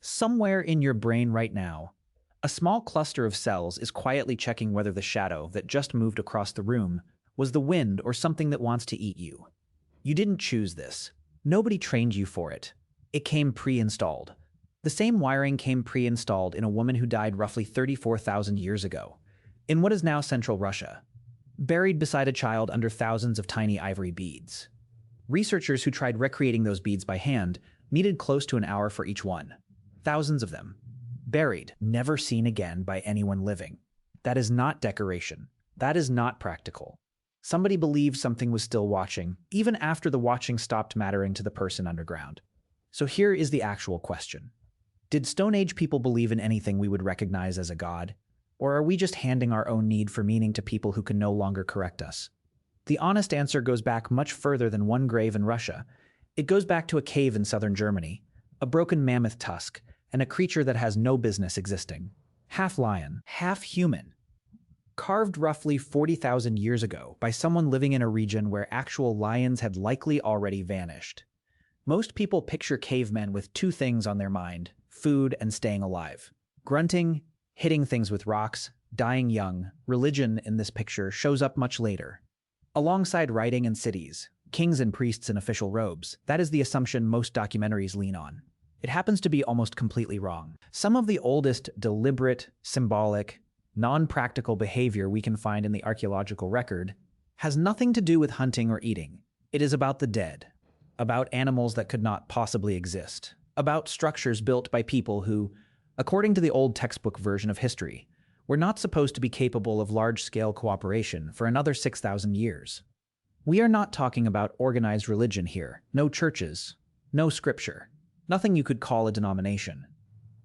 Somewhere in your brain right now, a small cluster of cells is quietly checking whether the shadow that just moved across the room was the wind or something that wants to eat you. You didn't choose this. Nobody trained you for it. It came pre-installed. The same wiring came pre-installed in a woman who died roughly 34,000 years ago, in what is now central Russia, buried beside a child under thousands of tiny ivory beads. Researchers who tried recreating those beads by hand needed close to an hour for each one. Thousands of them. Buried, never seen again by anyone living. That is not decoration. That is not practical. Somebody believed something was still watching, even after the watching stopped mattering to the person underground. So here is the actual question. Did Stone Age people believe in anything we would recognize as a god? Or are we just handing our own need for meaning to people who can no longer correct us? The honest answer goes back much further than one grave in Russia. It goes back to a cave in southern Germany, a broken mammoth tusk, and a creature that has no business existing. Half lion, half human. Carved roughly 40,000 years ago by someone living in a region where actual lions had likely already vanished. Most people picture cavemen with two things on their mind: food and staying alive. Grunting, hitting things with rocks, dying young. Religion in this picture shows up much later. Alongside writing and cities, kings and priests in official robes. That is the assumption most documentaries lean on. It happens to be almost completely wrong. Some of the oldest deliberate, symbolic, non-practical behavior we can find in the archaeological record has nothing to do with hunting or eating. It is about the dead, about animals that could not possibly exist, about structures built by people who, according to the old textbook version of history, were not supposed to be capable of large-scale cooperation for another 6,000 years. We are not talking about organized religion here. No churches, no scripture, nothing you could call a denomination.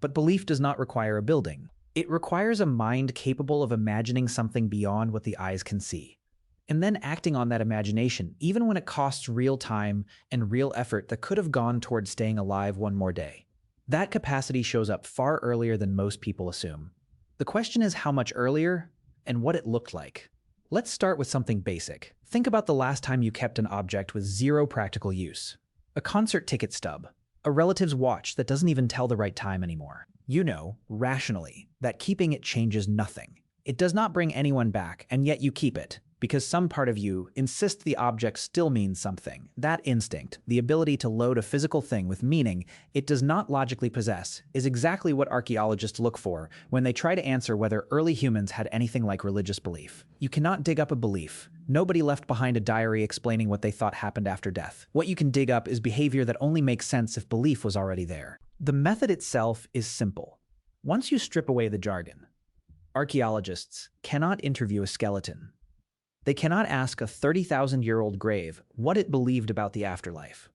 But belief does not require a building. It requires a mind capable of imagining something beyond what the eyes can see, and then acting on that imagination, even when it costs real time and real effort that could have gone towards staying alive one more day. That capacity shows up far earlier than most people assume. The question is how much earlier and what it looked like. Let's start with something basic. Think about the last time you kept an object with zero practical use. A concert ticket stub. A relative's watch that doesn't even tell the right time anymore. You know, rationally, that keeping it changes nothing. It does not bring anyone back, and yet you keep it, because some part of you insists the object still means something. That instinct, the ability to load a physical thing with meaning it does not logically possess, is exactly what archaeologists look for when they try to answer whether early humans had anything like religious belief. You cannot dig up a belief. Nobody left behind a diary explaining what they thought happened after death. What you can dig up is behavior that only makes sense if belief was already there. The method itself is simple. Once you strip away the jargon, archaeologists cannot interview a skeleton. They cannot ask a 30,000-year-old grave what it believed about the afterlife.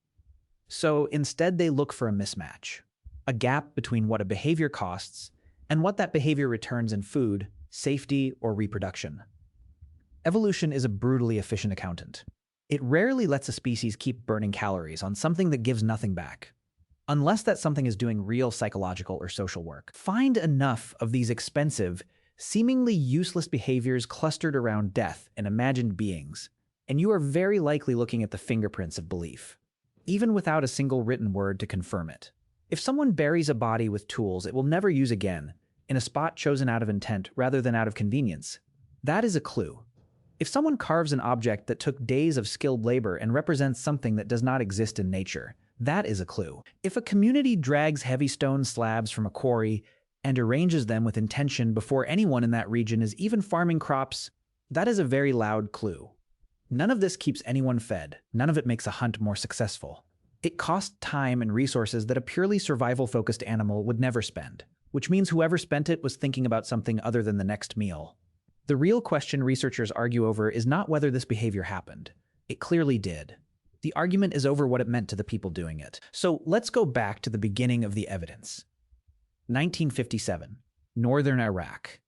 So instead they look for a mismatch, a gap between what a behavior costs and what that behavior returns in food, safety, or reproduction. Evolution is a brutally efficient accountant. It rarely lets a species keep burning calories on something that gives nothing back, unless that something is doing real psychological or social work. Find enough of these expensive, seemingly useless behaviors clustered around death and imagined beings, and you are very likely looking at the fingerprints of belief, even without a single written word to confirm it. If someone buries a body with tools it will never use again, in a spot chosen out of intent rather than out of convenience, that is a clue. If someone carves an object that took days of skilled labor and represents something that does not exist in nature, that is a clue. If a community drags heavy stone slabs from a quarry and arranges them with intention before anyone in that region is even farming crops, that is a very loud clue. None of this keeps anyone fed. None of it makes a hunt more successful. It costs time and resources that a purely survival-focused animal would never spend, which means whoever spent it was thinking about something other than the next meal. The real question researchers argue over is not whether this behavior happened. It clearly did. The argument is over what it meant to the people doing it. So let's go back to the beginning of the evidence. 1957, northern Iraq.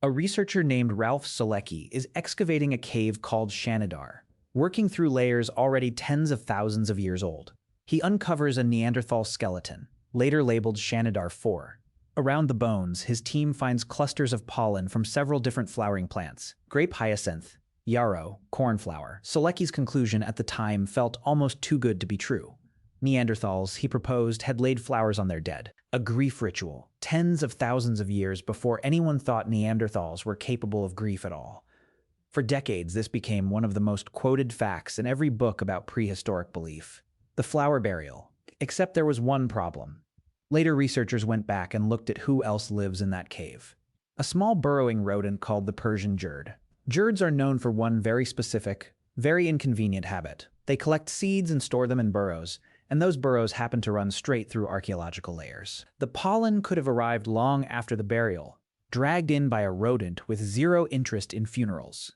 A researcher named Ralph Solecki is excavating a cave called Shanidar, working through layers already tens of thousands of years old. He uncovers a Neanderthal skeleton, later labeled Shanidar 4. Around the bones, his team finds clusters of pollen from several different flowering plants: grape hyacinth, yarrow, cornflower. Solecki's conclusion at the time felt almost too good to be true. Neanderthals, he proposed, had laid flowers on their dead. A grief ritual, tens of thousands of years before anyone thought Neanderthals were capable of grief at all. For decades, this became one of the most quoted facts in every book about prehistoric belief. The flower burial. Except there was one problem. Later researchers went back and looked at who else lives in that cave. A small burrowing rodent called the Persian jerd. Jerds are known for one very specific, very inconvenient habit. They collect seeds and store them in burrows, and those burrows happen to run straight through archaeological layers. The pollen could have arrived long after the burial, dragged in by a rodent with zero interest in funerals.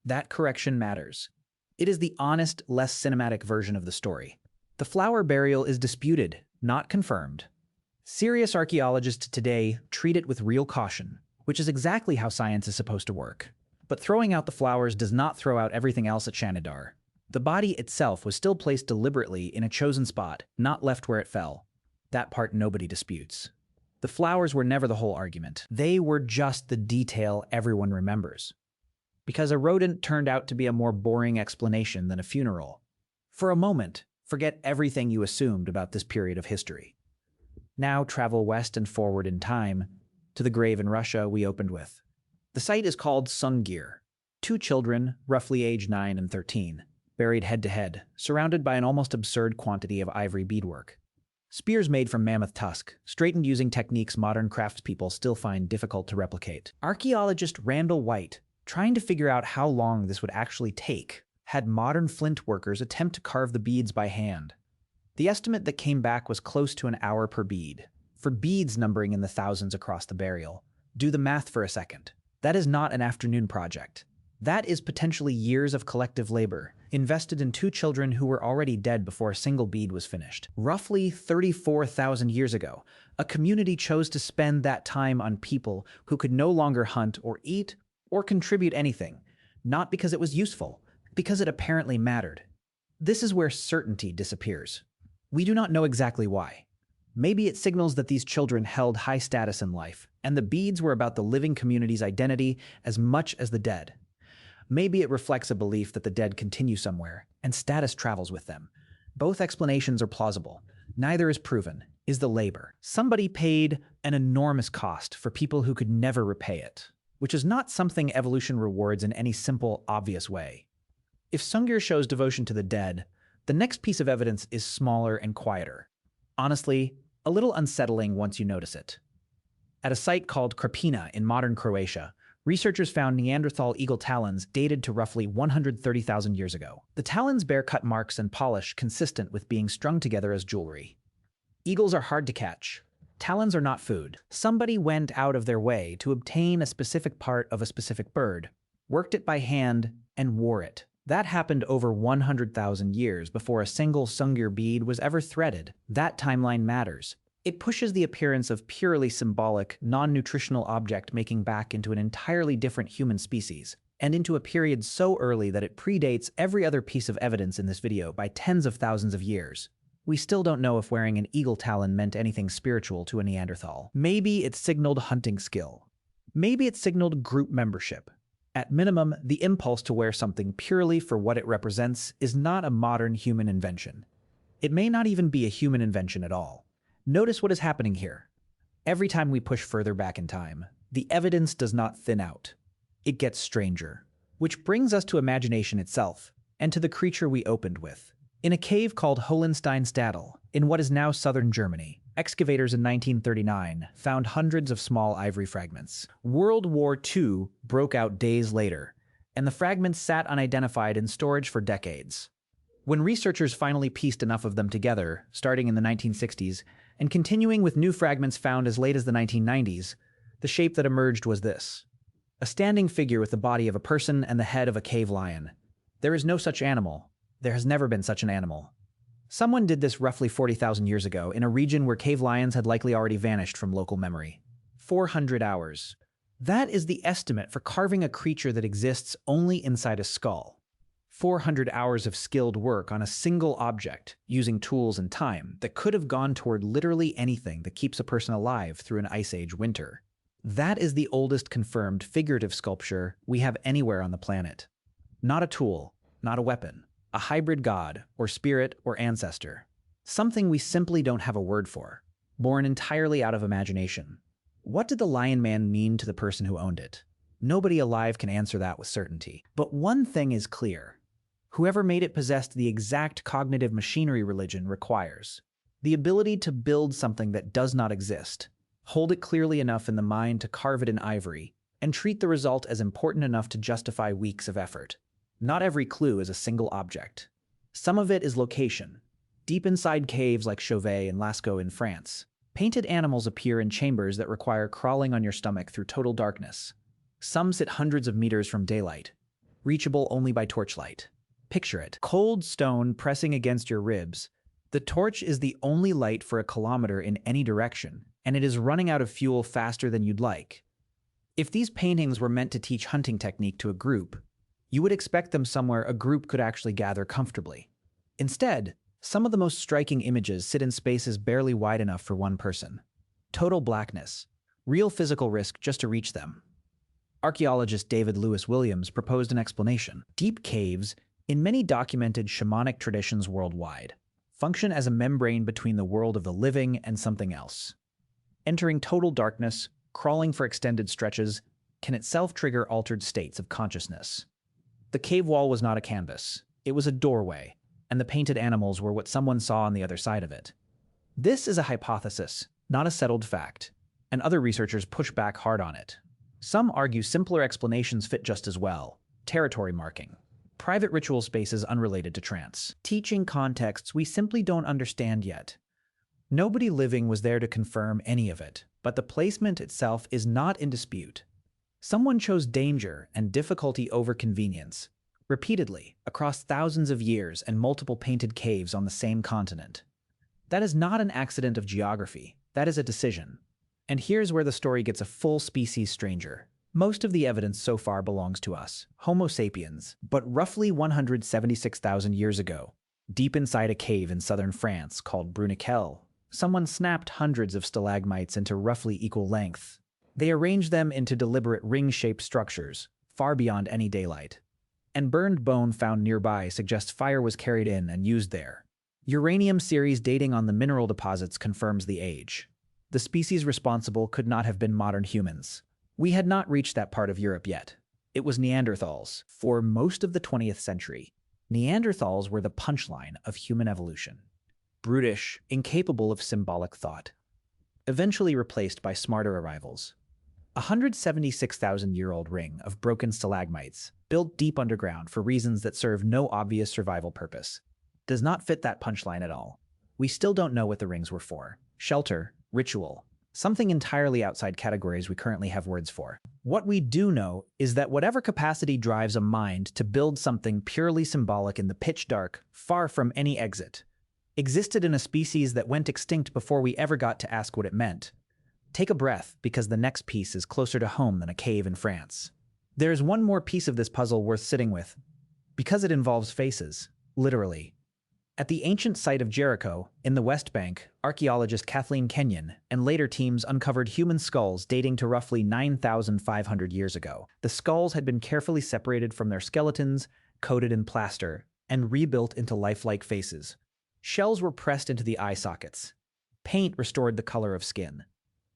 That correction matters. It is the honest, less cinematic version of the story. The flower burial is disputed, not confirmed. Serious archaeologists today treat it with real caution, which is exactly how science is supposed to work. But throwing out the flowers does not throw out everything else at Shanidar. The body itself was still placed deliberately in a chosen spot, not left where it fell. That part nobody disputes. The flowers were never the whole argument. They were just the detail everyone remembers. Because a rodent turned out to be a more boring explanation than a funeral. For a moment, forget everything you assumed about this period of history. Now travel west and forward in time to the grave in Russia we opened with. The site is called Sungir. Two children, roughly age 9 and 13, buried head-to-head, surrounded by an almost absurd quantity of ivory beadwork. Spears made from mammoth tusk, straightened using techniques modern craftspeople still find difficult to replicate. Archaeologist Randall White, trying to figure out how long this would actually take, had modern flint workers attempt to carve the beads by hand. The estimate that came back was close to an hour per bead. For beads numbering in the thousands across the burial, do the math for a second. That is not an afternoon project. That is potentially years of collective labor, invested in two children who were already dead before a single bead was finished. Roughly 34,000 years ago, a community chose to spend that time on people who could no longer hunt or eat or contribute anything, not because it was useful, because it apparently mattered. This is where certainty disappears. We do not know exactly why. Maybe it signals that these children held high status in life, and the beads were about the living community's identity as much as the dead. Maybe it reflects a belief that the dead continue somewhere, and status travels with them. Both explanations are plausible. Neither is proven. Is the labor. Somebody paid an enormous cost for people who could never repay it, which is not something evolution rewards in any simple, obvious way. If Sungir shows devotion to the dead, the next piece of evidence is smaller and quieter. Honestly, a little unsettling once you notice it. At a site called Krapina in modern Croatia, researchers found Neanderthal eagle talons dated to roughly 130,000 years ago. The talons bear cut marks and polish consistent with being strung together as jewelry. Eagles are hard to catch. Talons are not food. Somebody went out of their way to obtain a specific part of a specific bird, worked it by hand, and wore it. That happened over 100,000 years before a single Sungir bead was ever threaded. That timeline matters. It pushes the appearance of purely symbolic, non-nutritional object making back into an entirely different human species, and into a period so early that it predates every other piece of evidence in this video by tens of thousands of years. We still don't know if wearing an eagle talon meant anything spiritual to a Neanderthal. Maybe it signaled hunting skill. Maybe it signaled group membership. At minimum, the impulse to wear something purely for what it represents is not a modern human invention. It may not even be a human invention at all. Notice what is happening here. Every time we push further back in time, the evidence does not thin out. It gets stranger. Which brings us to imagination itself, and to the creature we opened with. In a cave called Hohenstein-Stadel, in what is now southern Germany, excavators in 1939 found hundreds of small ivory fragments. World War II broke out days later, and the fragments sat unidentified in storage for decades. When researchers finally pieced enough of them together, starting in the 1960s, and continuing with new fragments found as late as the 1990s, the shape that emerged was this. A standing figure with the body of a person and the head of a cave lion. There is no such animal. There has never been such an animal. Someone did this roughly 40,000 years ago in a region where cave lions had likely already vanished from local memory. 400 hours. That is the estimate for carving a creature that exists only inside a skull. 400 hours of skilled work on a single object, using tools and time that could have gone toward literally anything that keeps a person alive through an Ice Age winter. That is the oldest confirmed figurative sculpture we have anywhere on the planet. Not a tool, not a weapon. A hybrid god, or spirit, or ancestor. Something we simply don't have a word for. born entirely out of imagination. What did the Lion Man mean to the person who owned it? Nobody alive can answer that with certainty. But one thing is clear. Whoever made it possessed the exact cognitive machinery religion requires. The ability to build something that does not exist, hold it clearly enough in the mind to carve it in ivory, and treat the result as important enough to justify weeks of effort. Not every clue is a single object. Some of it is location. Deep inside caves like Chauvet and Lascaux in France, painted animals appear in chambers that require crawling on your stomach through total darkness. Some sit hundreds of meters from daylight, reachable only by torchlight. Picture it. Cold stone pressing against your ribs. The torch is the only light for a kilometer in any direction, and it is running out of fuel faster than you'd like. If these paintings were meant to teach hunting technique to a group, you would expect them somewhere a group could actually gather comfortably. Instead, some of the most striking images sit in spaces barely wide enough for one person. Total blackness, real physical risk just to reach them. Archaeologist David Lewis Williams proposed an explanation. Deep caves, in many documented shamanic traditions worldwide, function as a membrane between the world of the living and something else. Entering total darkness, crawling for extended stretches, can itself trigger altered states of consciousness. The cave wall was not a canvas. It was a doorway, and the painted animals were what someone saw on the other side of it. This is a hypothesis, not a settled fact, and other researchers push back hard on it. Some argue simpler explanations fit just as well. Territory marking. Private ritual spaces unrelated to trance. Teaching contexts we simply don't understand yet. Nobody living was there to confirm any of it, but the placement itself is not in dispute. Someone chose danger and difficulty over convenience, repeatedly, across thousands of years and multiple painted caves on the same continent. That is not an accident of geography, that is a decision. And here's where the story gets a full species stranger. Most of the evidence so far belongs to us, Homo sapiens, but roughly 176,000 years ago, deep inside a cave in southern France called Bruniquel, someone snapped hundreds of stalagmites into roughly equal length. They arranged them into deliberate ring-shaped structures, far beyond any daylight. And burned bone found nearby suggests fire was carried in and used there. Uranium series dating on the mineral deposits confirms the age. The species responsible could not have been modern humans. We had not reached that part of Europe yet. It was Neanderthals. For most of the 20th century, Neanderthals were the punchline of human evolution. Brutish, incapable of symbolic thought. Eventually replaced by smarter arrivals. A 176,000-year-old ring of broken stalagmites, built deep underground for reasons that serve no obvious survival purpose, does not fit that punchline at all. We still don't know what the rings were for. Shelter, ritual, something entirely outside categories we currently have words for. What we do know is that whatever capacity drives a mind to build something purely symbolic in the pitch dark, far from any exit, existed in a species that went extinct before we ever got to ask what it meant. Take a breath, because the next piece is closer to home than a cave in France. There's one more piece of this puzzle worth sitting with, because it involves faces, literally. At the ancient site of Jericho, in the West Bank, archaeologist Kathleen Kenyon and later teams uncovered human skulls dating to roughly 9,500 years ago. The skulls had been carefully separated from their skeletons, coated in plaster, and rebuilt into lifelike faces. Shells were pressed into the eye sockets. Paint restored the color of skin.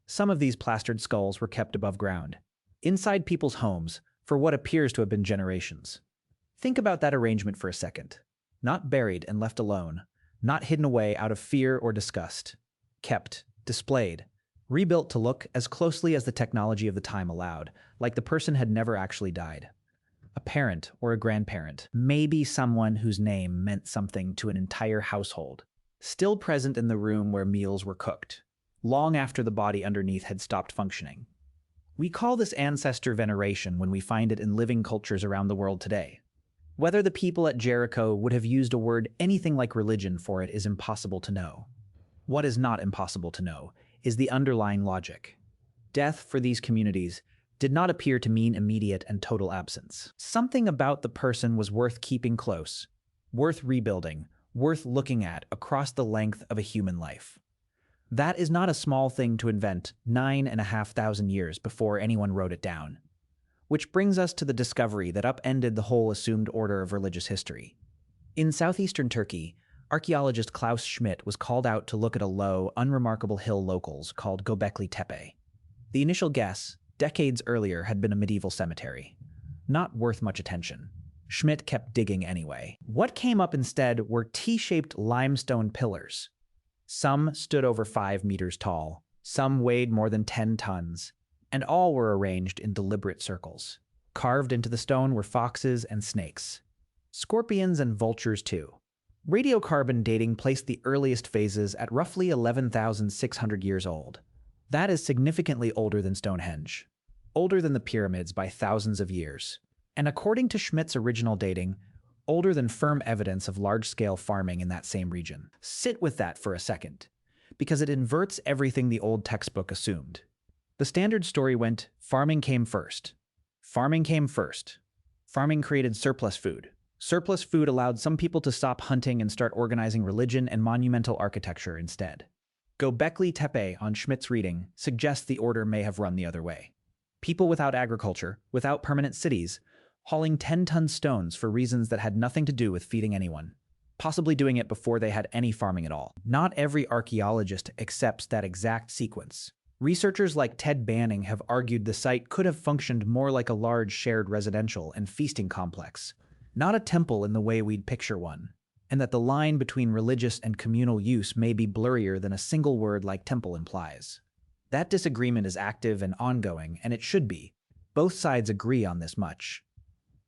Some of these plastered skulls were kept above ground, inside people's homes, for what appears to have been generations. Think about that arrangement for a second. Not buried and left alone, not hidden away out of fear or disgust. Kept, displayed, rebuilt to look as closely as the technology of the time allowed, like the person had never actually died. A parent or a grandparent, maybe someone whose name meant something to an entire household, still present in the room where meals were cooked, long after the body underneath had stopped functioning. We call this ancestor veneration when we find it in living cultures around the world today. Whether the people at Jericho would have used a word anything like religion for it is impossible to know. What is not impossible to know is the underlying logic. Death for these communities did not appear to mean immediate and total absence. Something about the person was worth keeping close, worth rebuilding, worth looking at across the length of a human life. That is not a small thing to invent 9,500 years before anyone wrote it down. Which brings us to the discovery that upended the whole assumed order of religious history. In southeastern Turkey, Archaeologist Klaus Schmidt was called out to look at a low, unremarkable hill locals called Gobekli Tepe. The initial guess, decades earlier, had been a medieval cemetery. Not worth much attention. Schmidt kept digging anyway. What came up instead were T-shaped limestone pillars. Some stood over 5 meters tall, some weighed more than 10 tons, and all were arranged in deliberate circles. Carved into the stone were foxes and snakes. Scorpions and vultures too. Radiocarbon dating placed the earliest phases at roughly 11,600 years old. That is significantly older than Stonehenge. Older than the pyramids by thousands of years. And according to Schmidt's original dating, older than firm evidence of large-scale farming in that same region. Sit with that for a second, because it inverts everything the old textbook assumed. The standard story went, farming came first. Farming came first. Farming created surplus food. Surplus food allowed some people to stop hunting and start organizing religion and monumental architecture instead. Gobekli Tepe, on Schmidt's reading, suggests the order may have run the other way. People without agriculture, without permanent cities, hauling 10-ton stones for reasons that had nothing to do with feeding anyone, possibly doing it before they had any farming at all. Not every archaeologist accepts that exact sequence. Researchers like Ted Banning have argued the site could have functioned more like a large shared residential and feasting complex, not a temple in the way we'd picture one, and that the line between religious and communal use may be blurrier than a single word like temple implies. That disagreement is active and ongoing, and it should be. Both sides agree on this much.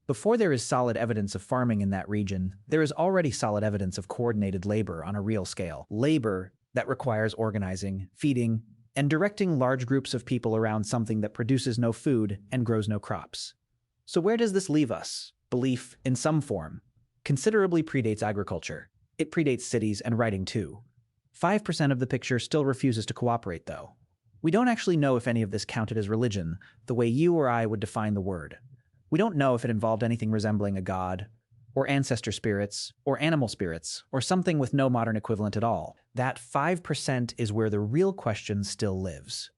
Before there is solid evidence of farming in that region, there is already solid evidence of coordinated labor on a real scale. Labor that requires organizing, feeding, and directing large groups of people around something that produces no food and grows no crops. So where does this leave us? Belief, in some form, considerably predates agriculture. It predates cities and writing too. 5% of the picture still refuses to cooperate, though. We don't actually know if any of this counted as religion, the way you or I would define the word. We don't know if it involved anything resembling a god, or ancestor spirits, or animal spirits, or something with no modern equivalent at all. That 5% is where the real question still lives.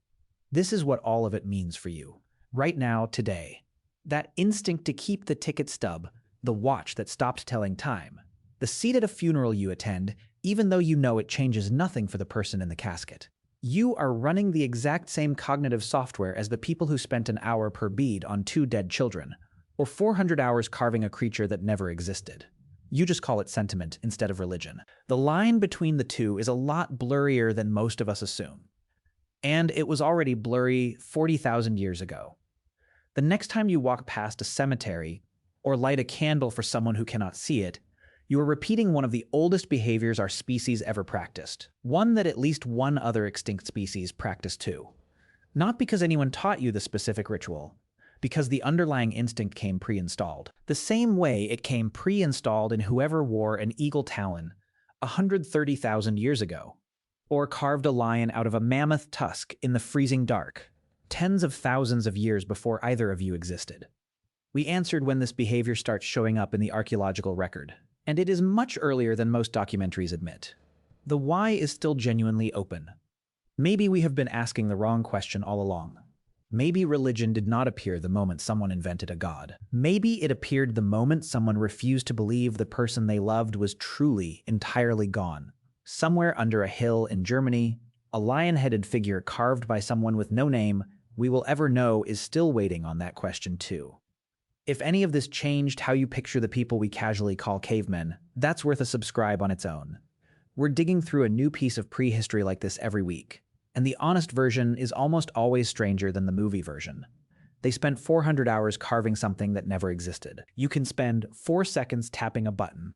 This is what all of it means for you, right now, today. That instinct to keep the ticket stub, the watch that stopped telling time, the seat at a funeral you attend, even though you know it changes nothing for the person in the casket. You are running the exact same cognitive software as the people who spent an hour per bead on 2 dead children, or 400 hours carving a creature that never existed. You just call it sentiment instead of religion. The line between the two is a lot blurrier than most of us assume. And it was already blurry 40,000 years ago. The next time you walk past a cemetery, or light a candle for someone who cannot see it, you are repeating one of the oldest behaviors our species ever practiced, one that at least one other extinct species practiced too. Not because anyone taught you the specific ritual, because the underlying instinct came pre-installed. The same way it came pre-installed in whoever wore an eagle talon 130,000 years ago, or carved a lion out of a mammoth tusk in the freezing dark, tens of thousands of years before either of you existed. We answered when this behavior starts showing up in the archaeological record. And it is much earlier than most documentaries admit. The why is still genuinely open. Maybe we have been asking the wrong question all along. Maybe religion did not appear the moment someone invented a god. Maybe it appeared the moment someone refused to believe the person they loved was truly, entirely gone. Somewhere under a hill in Germany, a lion-headed figure carved by someone with no name we will ever know is still waiting on that question too. If any of this changed how you picture the people we casually call cavemen, that's worth a subscribe on its own. We're digging through a new piece of prehistory like this every week, and the honest version is almost always stranger than the movie version. They spent 400 hours carving something that never existed. You can spend 4 seconds tapping a button,